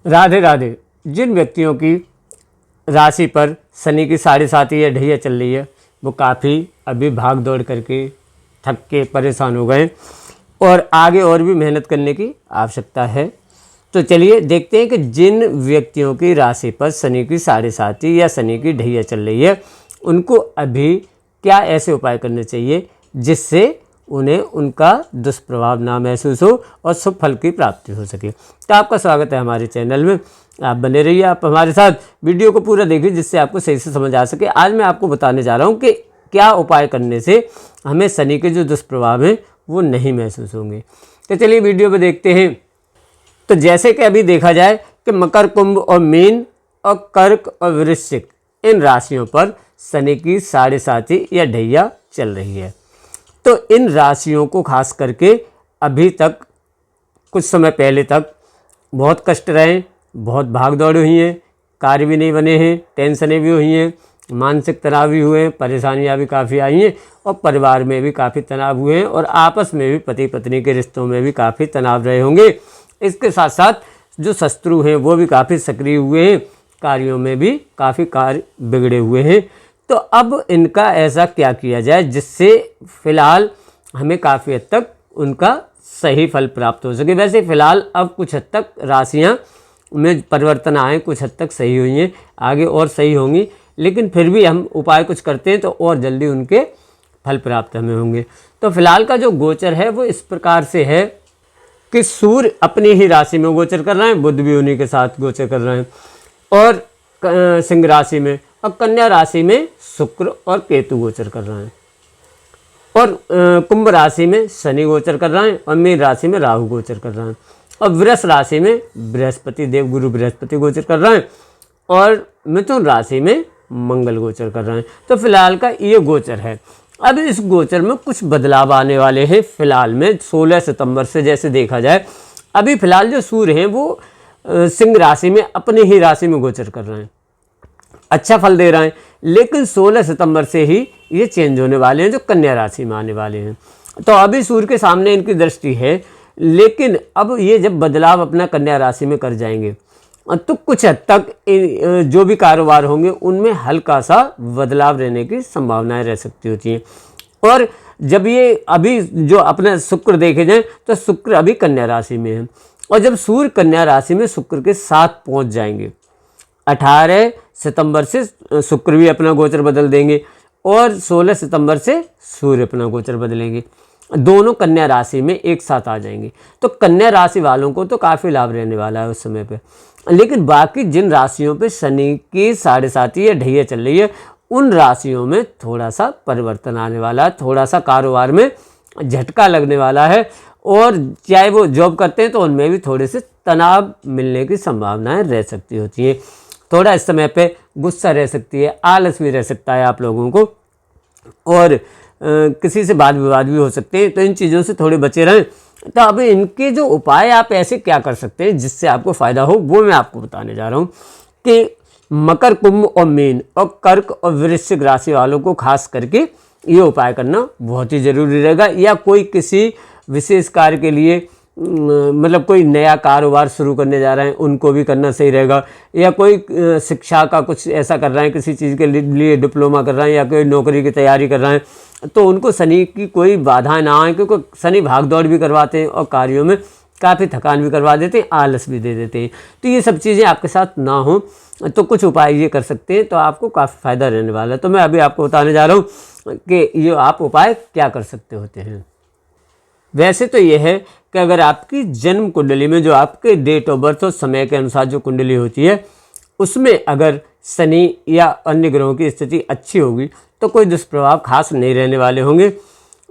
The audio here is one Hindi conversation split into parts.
राधे राधे। जिन व्यक्तियों की राशि पर शनि की 7.5 या ढैया चल रही है वो काफ़ी अभी भाग दौड़ करके थक के परेशान हो गए और आगे और भी मेहनत करने की आवश्यकता है। तो चलिए देखते हैं कि जिन व्यक्तियों की राशि पर शनि की 7.5 या शनि की ढैया चल रही है उनको अभी क्या ऐसे उपाय करने चाहिए जिससे उन्हें उनका दुष्प्रभाव ना महसूस हो और शुभ फल की प्राप्ति हो सके। तो आपका स्वागत है हमारे चैनल में। आप बने रहिए, आप हमारे साथ वीडियो को पूरा देखिए जिससे आपको सही से समझ आ सके। आज मैं आपको बताने जा रहा हूँ कि क्या उपाय करने से हमें शनि के जो दुष्प्रभाव हैं वो नहीं महसूस होंगे। तो चलिए वीडियो में देखते हैं। तो जैसे कि अभी देखा जाए कि मकर, कुंभ और मीन और कर्क और वृश्चिक इन राशियों पर शनि की 7.5 या ढैया चल रही है। तो इन राशियों को खास करके अभी तक कुछ समय पहले तक बहुत कष्ट रहे, बहुत भाग दौड़ हुई हैं, कार्य भी नहीं बने हैं, टेंशनें भी हुई हैं, मानसिक तनाव भी हुए हैं, परेशानियां भी काफ़ी आई हैं और परिवार में भी काफ़ी तनाव हुए हैं और आपस में भी पति पत्नी के रिश्तों में भी काफ़ी तनाव रहे होंगे। इसके साथ साथ जो शत्रु हैं वो भी काफ़ी सक्रिय हुए हैं, कार्यों में भी काफ़ी कार्य बिगड़े हुए हैं। तो अब इनका ऐसा क्या किया जाए जिससे फ़िलहाल हमें काफ़ी हद तक उनका सही फल प्राप्त हो सके। वैसे फ़िलहाल अब कुछ हद तक राशियाँ में परिवर्तन आए, कुछ हद तक सही हुई हैं, आगे और सही होंगी, लेकिन फिर भी हम उपाय कुछ करते हैं तो और जल्दी उनके फल प्राप्त हमें होंगे। तो फिलहाल का जो गोचर है वो इस प्रकार से है कि सूर्य अपनी ही राशि में गोचर कर रहे हैं, बुध भी उन्हीं के साथ गोचर कर रहे हैं और सिंह राशि में, और कन्या राशि में शुक्र और केतु गोचर कर रहे हैं और कुंभ राशि में शनि गोचर कर रहे हैं और मीन राशि में राहु गोचर कर रहे हैं और वृष राशि में बृहस्पति, देवगुरु बृहस्पति गोचर कर रहे हैं और मिथुन राशि में मंगल गोचर कर रहे हैं। तो फिलहाल का ये गोचर है। अब इस गोचर में कुछ बदलाव आने वाले हैं फिलहाल में 16 सितंबर से। जैसे देखा जाए अभी फिलहाल जो सूर्य हैं वो सिंह राशि में अपनी ही राशि में गोचर कर रहे हैं, अच्छा फल दे रहे हैं, लेकिन 16 सितंबर से ही ये चेंज होने वाले हैं जो कन्या राशि में आने वाले हैं। तो अभी सूर्य के सामने इनकी दृष्टि है, लेकिन अब ये जब बदलाव अपना कन्या राशि में कर जाएंगे तो कुछ हद तक जो भी कारोबार होंगे उनमें हल्का सा बदलाव रहने की संभावनाएं रह सकती होती हैं। और जब ये अभी जो अपना शुक्र देखे जाएं तो शुक्र अभी कन्या राशि में है और जब सूर्य कन्या राशि में शुक्र के साथ पहुंच जाएंगे 18 सितंबर से शुक्र भी अपना गोचर बदल देंगे और 16 सितंबर से सूर्य अपना गोचर बदलेंगे, दोनों कन्या राशि में एक साथ आ जाएंगे। तो कन्या राशि वालों को तो काफ़ी लाभ रहने वाला है उस समय पे, लेकिन बाकी जिन राशियों पे शनि की 7.5 या ढैया चल रही है उन राशियों में थोड़ा सा परिवर्तन आने वाला है, थोड़ा सा कारोबार में झटका लगने वाला है और चाहे वो जॉब करते हैं तो उनमें भी थोड़े से तनाव मिलने की संभावनाएं रह सकती होती हैं। थोड़ा इस समय पे गुस्सा रह सकती है, आलस भी रह सकता है आप लोगों को और किसी से वाद विवाद भी हो सकते हैं। तो इन चीज़ों से थोड़े बचे रहें। तो अब इनके जो उपाय आप ऐसे क्या कर सकते हैं जिससे आपको फ़ायदा हो वो मैं आपको बताने जा रहा हूँ कि मकर, कुंभ और मीन और कर्क और वृश्चिक राशि वालों को खास करके ये उपाय करना बहुत ही ज़रूरी रहेगा। या कोई किसी विशेष कार्य के लिए मतलब कोई नया कारोबार शुरू करने जा रहे हैं उनको भी करना सही रहेगा, या कोई शिक्षा का कुछ ऐसा कर रहे हैं, किसी चीज़ के लिए डिप्लोमा कर रहे हैं या कोई नौकरी की तैयारी कर रहे हैं तो उनको शनि की कोई बाधाएं ना आए, क्योंकि शनि भाग दौड़ भी करवाते हैं और कार्यों में काफ़ी थकान भी करवा देते हैं, आलस भी दे देते हैं। तो ये सब चीज़ें आपके साथ ना हो तो कुछ उपाय ये कर सकते हैं, तो आपको काफ़ी फ़ायदा रहने वाला है। तो मैं अभी आपको बताने जा रहा हूँ कि ये आप उपाय क्या कर सकते होते हैं। वैसे तो ये है कि अगर आपकी जन्म कुंडली में जो आपके डेट ऑफ बर्थ और समय के अनुसार जो कुंडली होती है उसमें अगर शनि या अन्य ग्रहों की स्थिति अच्छी होगी तो कोई दुष्प्रभाव खास नहीं रहने वाले होंगे।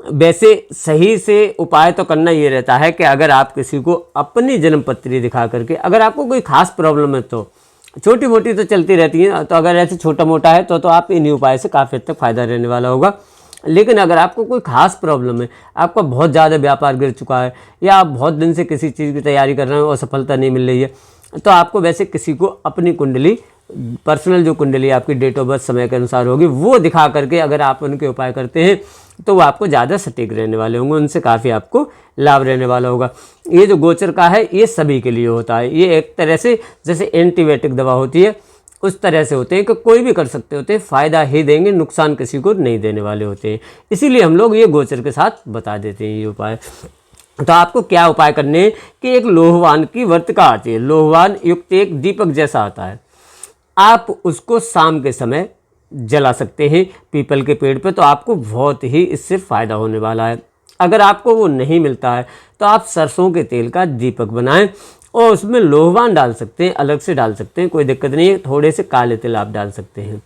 वैसे सही से उपाय तो करना ये रहता है कि अगर आप किसी को अपनी जन्म पत्री दिखा करके, अगर आपको कोई खास प्रॉब्लम है तो छोटी मोटी तो चलती रहती है, तो अगर ऐसे छोटा मोटा है तो आप इन्हीं उपाय से काफ़ी हद तक फ़ायदा रहने वाला होगा। लेकिन अगर आपको कोई खास प्रॉब्लम है, आपका बहुत ज़्यादा व्यापार गिर चुका है या आप बहुत दिन से किसी चीज़ की तैयारी कर रहे हैं और सफलता नहीं मिल रही है, तो आपको वैसे किसी को अपनी कुंडली, पर्सनल जो कुंडली आपकी डेट ऑफ बर्थ समय के अनुसार होगी वो दिखा करके अगर आप उनके उपाय करते हैं तो वो आपको ज़्यादा सटीक रहने वाले होंगे, उनसे काफ़ी आपको लाभ रहने वाला होगा। ये जो गोचर का है ये सभी के लिए होता है, ये एक तरह से जैसे एंटीबायोटिक दवा होती है उस तरह से होते हैं कि कोई भी कर सकते होते हैं, फ़ायदा ही देंगे, नुकसान किसी को नहीं देने वाले होते हैं। इसीलिए हम लोग ये गोचर के साथ बता देते हैं ये उपाय। तो आपको क्या उपाय करने हैं कि एक लोहवान की वर्तिका आती है, लोहवान युक्त एक दीपक जैसा आता है, आप उसको शाम के समय जला सकते हैं पीपल के पेड़ पे, तो आपको बहुत ही इससे फ़ायदा होने वाला है। अगर आपको वो नहीं मिलता है तो आप सरसों के तेल का दीपक बनाएं और उसमें लोहवान डाल सकते हैं, अलग से डाल सकते हैं, कोई दिक्कत नहीं है। थोड़े से काले तिल आप डाल सकते हैं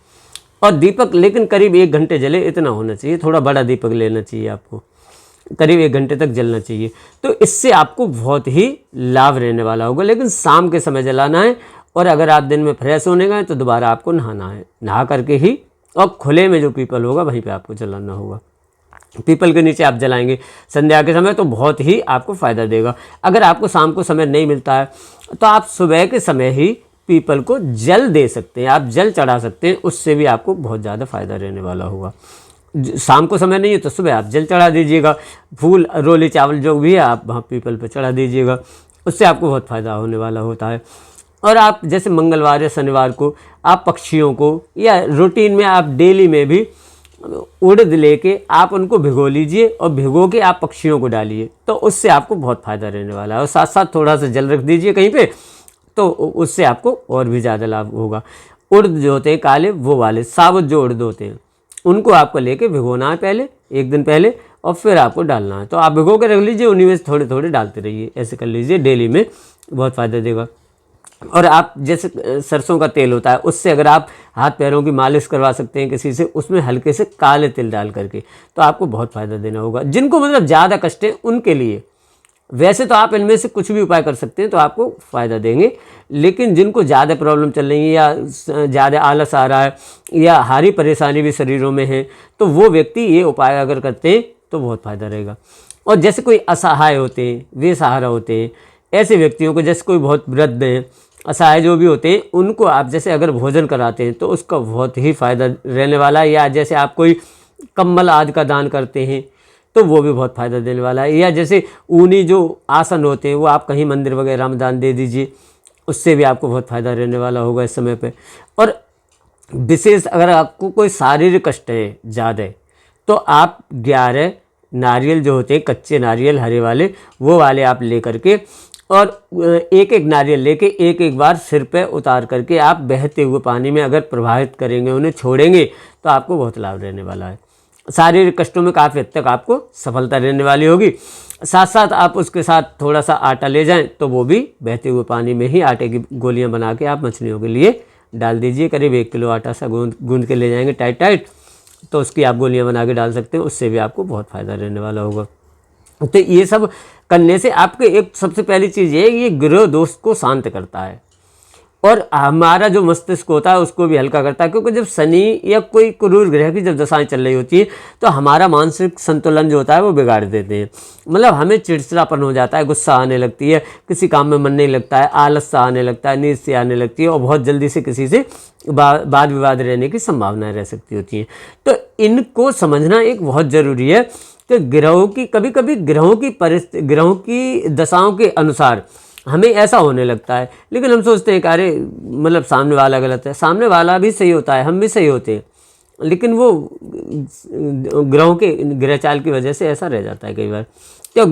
और दीपक लेकिन करीब 1 घंटे जले, इतना होना चाहिए, थोड़ा बड़ा दीपक लेना चाहिए आपको, करीब 1 घंटे तक जलना चाहिए। तो इससे आपको बहुत ही लाभ रहने वाला होगा, लेकिन शाम के समय जलाना है। और अगर आप दिन में फ्रेश होने गए तो दोबारा आपको नहाना है, नहा करके ही, और खुले में जो पीपल होगा वहीं पे आपको जलाना होगा। पीपल के नीचे आप जलाएंगे संध्या के समय तो बहुत ही आपको फ़ायदा देगा। अगर आपको शाम को समय नहीं मिलता है तो आप सुबह के समय ही पीपल को जल दे सकते हैं, आप जल चढ़ा सकते हैं, उससे भी आपको बहुत ज़्यादा फ़ायदा रहने वाला होगा। शाम को समय नहीं है तो सुबह आप जल चढ़ा दीजिएगा, फूल रोली चावल जो भी है आप वहाँ पीपल पर चढ़ा दीजिएगा, उससे आपको बहुत फ़ायदा होने वाला होता है। और आप जैसे मंगलवार या शनिवार को आप पक्षियों को, या रूटीन में आप डेली में भी उड़द लेके आप उनको भिगो लीजिए और भिगो के आप पक्षियों को डालिए, तो उससे आपको बहुत फ़ायदा रहने वाला है। और साथ साथ थोड़ा सा जल रख दीजिए कहीं पे, तो उससे आपको और भी ज़्यादा लाभ होगा। उड़द जो होते हैं काले, वो वाले साबुत जो उड़द होते हैं, उनको आपको लेके भिगोना है पहले, 1 दिन पहले, और फिर आपको डालना है। तो आप भिगो के रख लीजिए, उन्हीं में से थोड़े थोड़े डालते रहिए, ऐसे कर लीजिए डेली में, बहुत फ़ायदा देगा। और आप जैसे सरसों का तेल होता है, उससे अगर आप हाथ पैरों की मालिश करवा सकते हैं किसी से, उसमें हल्के से काले तिल डाल करके, तो आपको बहुत फ़ायदा देना होगा। जिनको मतलब ज़्यादा कष्ट है उनके लिए, वैसे तो आप इनमें से कुछ भी उपाय कर सकते हैं तो आपको फ़ायदा देंगे, लेकिन जिनको ज़्यादा प्रॉब्लम चल रही है या ज़्यादा आलस आ रहा है या हारी परेशानी भी शरीरों में है, तो वो व्यक्ति ये उपाय अगर करते हैं तो बहुत फ़ायदा रहेगा। और जैसे कोई असहाय होते हैं, बेसहारा होते हैं, ऐसे व्यक्तियों को, जैसे कोई बहुत वृद्ध हैं, असहाय जो भी होते हैं, उनको आप जैसे अगर भोजन कराते हैं तो उसका बहुत ही फ़ायदा रहने वाला है। या जैसे आप कोई कंबल आदि का दान करते हैं तो वो भी बहुत फ़ायदा देने वाला है। या जैसे ऊनी जो आसन होते हैं वो आप कहीं मंदिर वगैरह में दान दे दीजिए, उससे भी आपको बहुत फ़ायदा रहने वाला होगा इस समय पे। और विशेष अगर आपको कोई शारीरिक कष्ट है ज़्यादा, तो आप 11 नारियल जो होते हैं, कच्चे नारियल हरे वाले, वो वाले आप ले करके, और एक एक नारियल लेके एक एक बार सिर पे उतार करके आप बहते हुए पानी में अगर प्रवाहित करेंगे, उन्हें छोड़ेंगे, तो आपको बहुत लाभ रहने वाला है। शारीरिक कष्टों में काफ़ी हद तक आपको सफलता रहने वाली होगी। साथ साथ आप उसके साथ थोड़ा सा आटा ले जाएं तो वो भी बहते हुए पानी में ही आटे की गोलियां बना के आप मछलियों के लिए डाल दीजिए। करीब 1 किलो आटा सा गूंद के ले जाएंगे टाइट टाइट, तो उसकी आप गोलियां बना के डाल सकते हैं, उससे भी आपको बहुत फ़ायदा रहने वाला होगा। तो ये सब करने से आपके एक सबसे पहली चीज़ ये है, ये ग्रह दोष को शांत करता है और हमारा जो मस्तिष्क होता है उसको भी हल्का करता है। क्योंकि जब शनि या कोई क्रूर ग्रह की जब दशाएं चल रही होती है तो हमारा मानसिक संतुलन जो होता है वो बिगाड़ देते हैं। मतलब हमें चिड़चिड़ापन हो जाता है, गुस्सा आने लगती है, किसी काम में मन नहीं लगता है, आलस सा आने लगता है, नींद से आने लगती है, और बहुत जल्दी से किसी से वाद विवाद रहने की संभावनाएं रह सकती होती हैं। तो इनको समझना एक बहुत ज़रूरी है कि ग्रहों की, कभी कभी ग्रहों की परिस्थिति, ग्रहों की दशाओं के अनुसार हमें ऐसा होने लगता है, लेकिन हम सोचते हैं कि अरे मतलब सामने वाला गलत है, सामने वाला भी सही होता है, हम भी सही होते हैं, लेकिन वो ग्रहों के ग्रह चाल की वजह से ऐसा रह जाता है कई बार। तो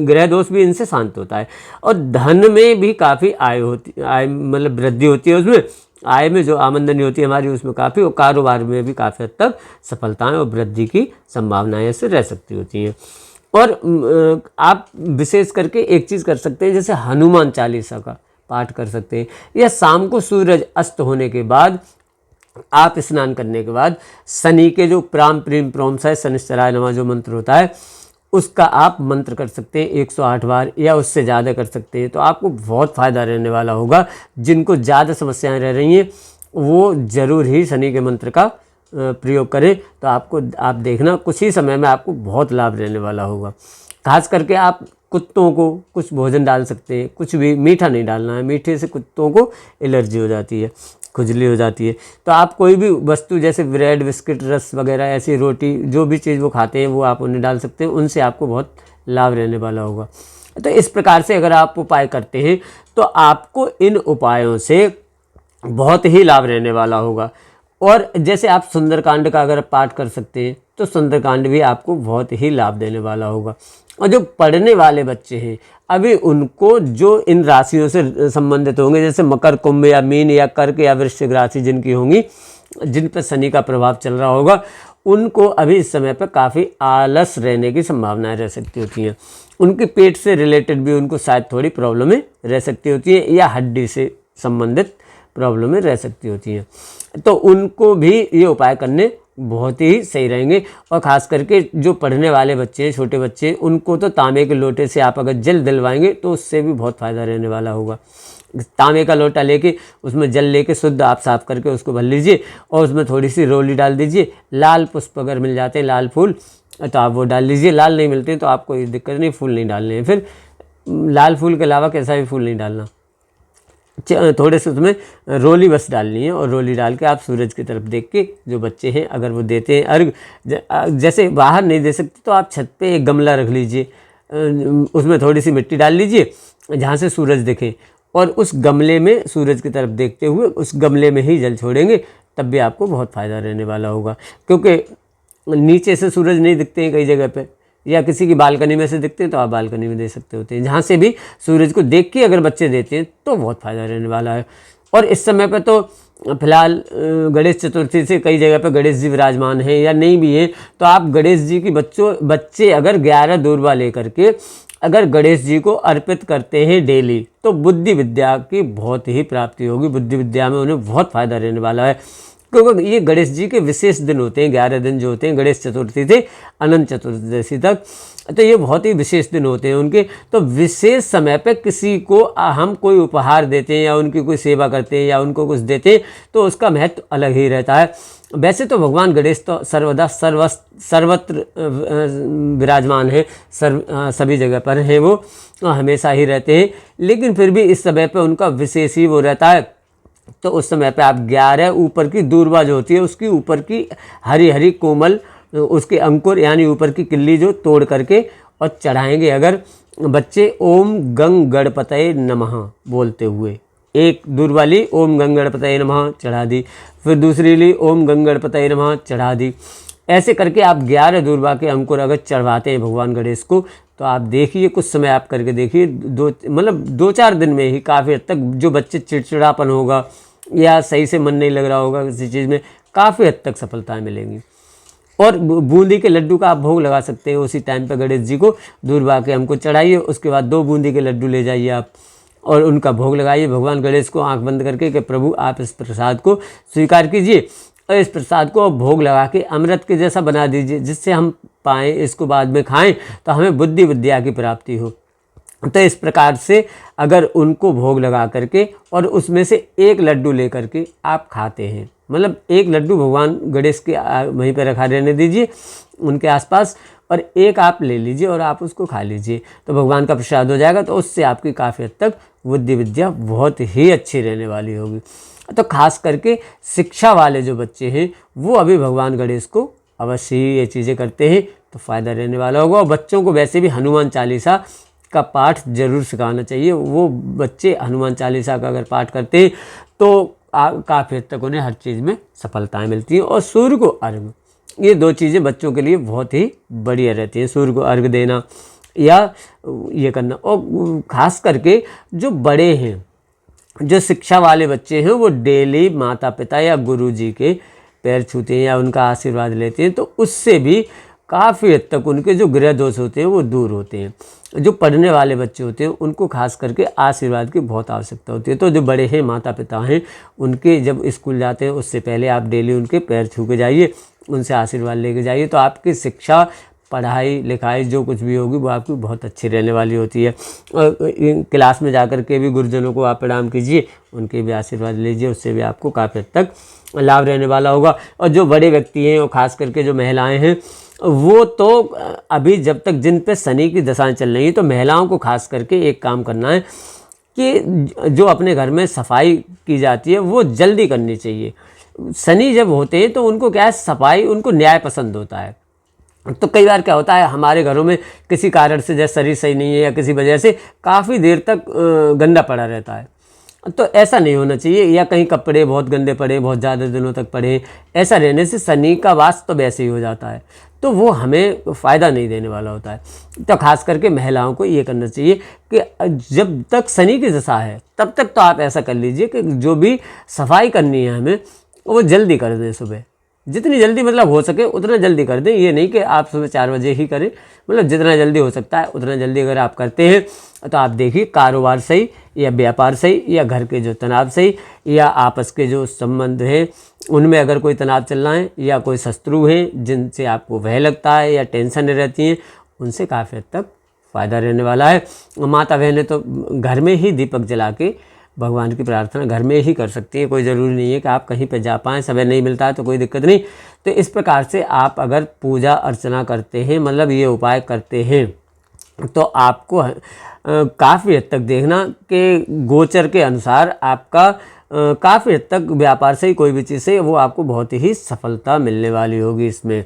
ग्रह दोष भी इनसे शांत होता है। और धन में भी काफ़ी आय मतलब वृद्धि होती है, उसमें आय में जो आमदनी होती है हमारी उसमें काफ़ी, और कारोबार में भी काफ़ी हद तक सफलताएं और वृद्धि की संभावनाएं ऐसे रह सकती होती हैं। और आप विशेष करके एक चीज़ कर सकते हैं, जैसे हनुमान चालीसा का पाठ कर सकते हैं, या शाम को सूरज अस्त होने के बाद आप स्नान करने के बाद शनि के जो प्राम प्रीम प्रोम सा शनिश्चराय नमः जो मंत्र होता है उसका आप मंत्र कर सकते हैं 108 बार, या उससे ज़्यादा कर सकते हैं, तो आपको बहुत फ़ायदा रहने वाला होगा। जिनको ज़्यादा समस्याएं रह रही हैं वो ज़रूर ही शनि के मंत्र का प्रयोग करें, तो आप देखना कुछ ही समय में आपको बहुत लाभ रहने वाला होगा। खास करके आप कुत्तों को कुछ भोजन डाल सकते हैं, कुछ भी मीठा नहीं डालना है, मीठे से कुत्तों को एलर्जी हो जाती है। खुजली हो जाती है। तो आप कोई भी वस्तु जैसे ब्रेड, बिस्किट, रस वगैरह, ऐसी रोटी, जो भी चीज़ वो खाते हैं वो आप उन्हें डाल सकते हैं, उनसे आपको बहुत लाभ रहने वाला होगा। तो इस प्रकार से अगर आप उपाय करते हैं तो आपको इन उपायों से बहुत ही लाभ रहने वाला होगा। और जैसे आप सुंदरकांड का अगर पाठ कर सकते हैं तो सुंदरकांड भी आपको बहुत ही लाभ देने वाला होगा। और जो पढ़ने वाले बच्चे हैं अभी उनको जो इन राशियों से संबंधित होंगे, जैसे मकर, कुंभ या मीन या कर्क या वृश्चिक राशि जिनकी होंगी, जिन पर शनि का प्रभाव चल रहा होगा, उनको अभी इस समय पर काफ़ी आलस रहने की संभावनाएं रह सकती होती हैं। उनके पेट से रिलेटेड भी उनको शायद थोड़ी प्रॉब्लमें रह सकती होती हैं, या हड्डी से संबंधित प्रॉब्लमें रह सकती होती हैं। तो उनको भी ये उपाय करने बहुत ही सही रहेंगे। और ख़ास करके जो पढ़ने वाले बच्चे हैं, छोटे बच्चे, उनको तो तांबे के लोटे से आप अगर जल दिलवाएंगे तो उससे भी बहुत फ़ायदा रहने वाला होगा। तांबे का लोटा लेके उसमें जल लेके शुद्ध आप साफ़ करके उसको भर लीजिए और उसमें थोड़ी सी रोली डाल दीजिए। लाल पुष्प अगर मिल जाते हैं, लाल फूल, तो आप वो डाल लीजिए। लाल नहीं मिलते तो आपको कोई दिक्कत नहीं, फूल नहीं डालने हैं। फिर लाल फूल के अलावा कैसा भी फूल नहीं डालना, थोड़े से उसमें रोली बस डालनी है। और रोली डाल के आप सूरज की तरफ देख के, जो बच्चे हैं अगर वो देते हैं अर्घ, जैसे बाहर नहीं दे सकते तो आप छत पे एक गमला रख लीजिए, उसमें थोड़ी सी मिट्टी डाल लीजिए जहाँ से सूरज दिखे, और उस गमले में सूरज की तरफ देखते हुए उस गमले में ही जल छोड़ेंगे, तब भी आपको बहुत फ़ायदा रहने वाला होगा। क्योंकि नीचे से सूरज नहीं दिखते हैं कई जगह पे, या किसी की बालकनी में से दिखते हैं तो आप बालकनी में दे सकते होते हैं। जहाँ से भी सूरज को देख के अगर बच्चे देते हैं तो बहुत फ़ायदा रहने वाला है। और इस समय पे तो फिलहाल गणेश चतुर्थी से कई जगह पे गणेश जी विराजमान हैं, या नहीं भी हैं तो आप गणेश जी की बच्चे अगर 11 दूर्वा लेकर के अगर गणेश जी को अर्पित करते हैं डेली, तो बुद्धि विद्या की बहुत ही प्राप्ति होगी। बुद्धि विद्या में उन्हें बहुत फ़ायदा रहने वाला है, क्योंकि ये गणेश जी के विशेष दिन होते हैं। 11 दिन जो होते हैं गणेश चतुर्थी से अनंत चतुर्दशी तक, तो ये बहुत ही विशेष दिन होते हैं उनके। तो विशेष समय पे किसी को हम कोई उपहार देते हैं या उनकी कोई सेवा करते हैं या उनको कुछ देते हैं तो उसका महत्व अलग ही रहता है। वैसे तो भगवान गणेश तो सर्वदा सर्वत्र विराजमान है, सभी जगह पर हैं, वो हमेशा ही रहते हैं, लेकिन फिर भी इस समय पे उनका विशेष ही वो रहता है। तो उस समय पे आप 11 ऊपर की दूर्वा जो होती है उसकी ऊपर की हरी हरी कोमल उसके अंकुर यानी ऊपर की किल्ली जो तोड़ करके और चढ़ाएंगे अगर बच्चे ओम गंग गणपतये नमः बोलते हुए। एक दूर्वा ली, ओम गंग गणपतये नमः चढ़ा दी, फिर दूसरी ली, ओम गंग गणपतये नमः चढ़ा दी। ऐसे करके आप 11 दूर्वा के अंकुर अगर चढ़वाते हैं भगवान गणेश को, तो आप देखिए कुछ समय आप करके देखिए, 2-4 दिन में ही काफ़ी हद तक जो बच्चे चिड़चिड़ापन होगा या सही से मन नहीं लग रहा होगा किसी चीज़ में, काफ़ी हद तक सफलताएं मिलेंगी। और बूंदी के लड्डू का आप भोग लगा सकते हैं उसी टाइम पे गणेश जी को। दूर्वा के हमको चढ़ाइए, उसके बाद 2 बूंदी के लड्डू ले जाइए आप और उनका भोग लगाइए भगवान गणेश को आंख बंद करके कि प्रभु आप इस प्रसाद को स्वीकार कीजिए, और इस प्रसाद को भोग लगा के अमृत के जैसा बना दीजिए, जिससे हम पाएँ इसको बाद में खाएं तो हमें बुद्धि विद्या की प्राप्ति हो। तो इस प्रकार से अगर उनको भोग लगा करके और उसमें से एक लड्डू लेकर के आप खाते हैं, मतलब एक लड्डू भगवान गणेश के वहीं पर रखा रहने दीजिए उनके आसपास, और एक आप ले लीजिए और आप उसको खा लीजिए, तो भगवान का प्रसाद हो जाएगा। तो उससे आपकी काफ़ी हद तक बुद्धि विद्या बहुत ही अच्छी रहने वाली होगी। तो खास करके शिक्षा वाले जो बच्चे हैं वो अभी भगवान गणेश को अवश्य ही ये चीज़ें करते हैं तो फ़ायदा रहने वाला होगा। और बच्चों को वैसे भी हनुमान चालीसा का पाठ जरूर सिखाना चाहिए। वो बच्चे हनुमान चालीसा का अगर पाठ करते हैं तो काफ़ी हद तक उन्हें हर चीज़ में सफलताएं मिलती हैं। और सूर्य को अर्घ, ये 2 चीज़ें बच्चों के लिए बहुत ही बढ़िया रहती हैं। सूर्य को अर्घ देना या ये करना, और ख़ास करके जो बड़े हैं, जो शिक्षा वाले बच्चे हैं, वो डेली माता पिता या गुरु जी के पैर छूते हैं या उनका आशीर्वाद लेते हैं, तो उससे भी काफ़ी हद तक उनके जो ग्रह दोष होते हैं वो दूर होते हैं। जो पढ़ने वाले बच्चे होते हैं उनको खास करके आशीर्वाद की बहुत आवश्यकता होती है। तो जो बड़े हैं, माता पिता हैं, उनके जब स्कूल जाते हैं उससे पहले आप डेली उनके पैर छू के जाइए, उनसे आशीर्वाद लेके जाइए, तो आपकी शिक्षा, पढ़ाई लिखाई जो कुछ भी होगी वो आपकी बहुत अच्छी रहने वाली होती है। और क्लास में जाकर के भी गुरुजनों को आप प्रणाम कीजिए, उनके भी आशीर्वाद लीजिए, उससे भी आपको काफ़ी हद तक लाभ रहने वाला होगा। और जो बड़े व्यक्ति हैं और ख़ास करके जो महिलाएं हैं, वो तो अभी जब तक जिन पे शनि की दशाएं चल रही हैं, तो महिलाओं को खास करके एक काम करना है कि जो अपने घर में सफाई की जाती है वो जल्दी करनी चाहिए। शनि जब होते हैं तो उनको क्या है, सफाई, उनको न्याय पसंद होता है। तो कई बार क्या होता है हमारे घरों में किसी कारण से, जैसे शरीर सही नहीं है या किसी वजह से काफ़ी देर तक गंदा पड़ा रहता है, तो ऐसा नहीं होना चाहिए। या कहीं कपड़े बहुत गंदे पड़े, बहुत ज़्यादा दिनों तक पड़े, ऐसा रहने से शनि का वास तो वैसे ही हो जाता है, तो वो हमें फ़ायदा नहीं देने वाला होता है। तो खास करके महिलाओं को ये करना चाहिए कि जब तक शनि की दशा है तब तक तो आप ऐसा कर लीजिए कि जो भी सफाई करनी है हमें वो जल्दी कर दें, सुबह जितनी जल्दी मतलब हो सके उतना जल्दी कर दें। ये नहीं कि आप सुबह 4 बजे ही करें, मतलब जितना जल्दी हो सकता है उतना जल्दी अगर आप करते हैं तो आप देखिए कारोबार सही या व्यापार सही या घर के जो तनाव सही या आपस के जो संबंध हैं उनमें अगर कोई तनाव चल रहा है या कोई शत्रु हैं जिनसे आपको भय लगता है या टेंशन रहती हैं, उनसे काफ़ी हद तक फ़ायदा रहने वाला है। माता बहनें तो घर में ही दीपक जला के भगवान की प्रार्थना घर में ही कर सकती है, कोई ज़रूरी नहीं है कि आप कहीं पे जा पाएँ, समय नहीं मिलता है तो कोई दिक्कत नहीं। तो इस प्रकार से आप अगर पूजा अर्चना करते हैं, मतलब ये उपाय करते हैं, तो आपको काफ़ी हद तक देखना कि गोचर के अनुसार आपका काफ़ी हद तक व्यापार से ही कोई भी चीज़ से वो आपको बहुत ही सफलता मिलने वाली होगी इसमें।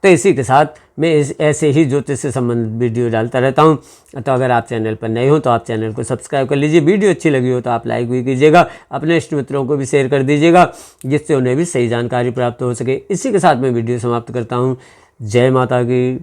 तो इसी के साथ मैं ऐसे ही ज्योतिष से संबंधित वीडियो डालता रहता हूं। तो अगर आप चैनल पर नए हो तो आप चैनल को सब्सक्राइब कर लीजिए। वीडियो अच्छी लगी हो तो आप लाइक भी कीजिएगा, अपने इष्ट मित्रों को भी शेयर कर दीजिएगा जिससे उन्हें भी सही जानकारी प्राप्त हो सके। इसी के साथ मैं वीडियो समाप्त करता हूँ। जय माता की।